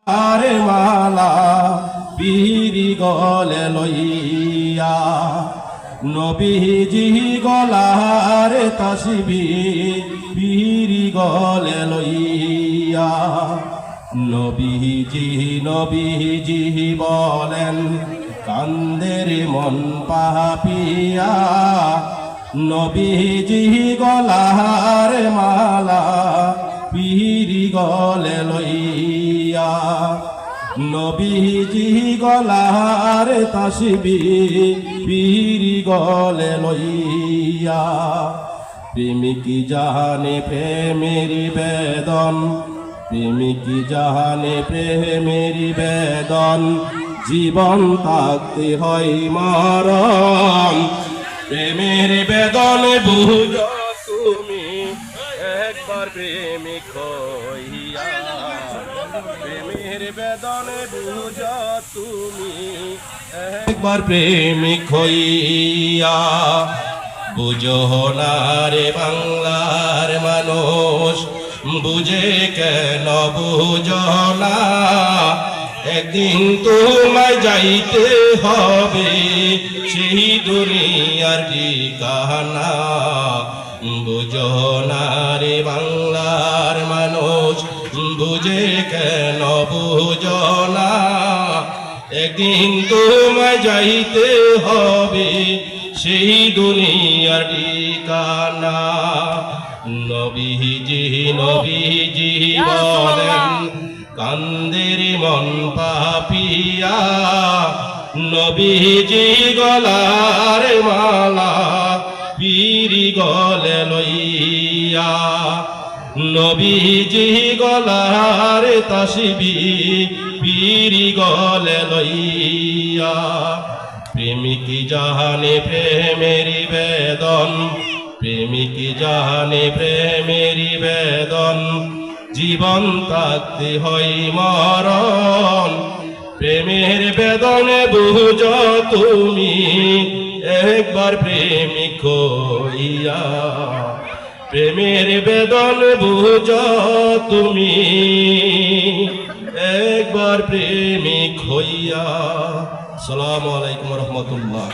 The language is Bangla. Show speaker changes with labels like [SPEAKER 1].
[SPEAKER 1] আরে মালা পিরি গলে লইয়া নবীজি গলার তাসবিহ পিরি গলে লইয়া নবীজি বলেন কান্দের মন পাপিয়া নবীজি গলার মালা পিরি গলে লইয়া নবীজি গলার তাসবিহ পিরি গলে লইয়া প্রেমিক জানে প্রেমের বেদন প্রেমিক জানে প্রেমের বেদন জীবন থাকতে হয় মরণ প্রেমের বেদন বুঝো তুমি একবার প্রেমিক হইয়া প্রেমের বেদন বুঝো তুমি একবার প্রেমিক হইয়া বুঝো না রে বাংলার মানুষ বুঝে কেন বুঝো না একদিন তোমায় যাইতে হবে সেই দুনিয়ার ঠিকানা বুঝো না রে বাংলার মানুষ বুঝে কেন বুঝো না একদিন তোমায় যাইতে হবে সেই দুনিয়ার ঠিকানা নবীজি বলেন কান্দের মন পাপিয়া নবীজি গলার মালা পিরি গলে লইয়া নবীজি গলার তাসবিহ পিরি গলে লইয়া প্রেমিক জানে প্রেমের বেদন প্রেমিক জানে প্রেমের বেদন জীবন থাকতে হয় মরণ প্রেমের বেদনে বুঝো তুমি একবার প্রেমিক হইয়া প্রেমের বেদন বুঝো তুমি একবার প্রেমিক হইয়া। আসসালামু আলাইকুম ওয়া রাহমাতুল্লাহ।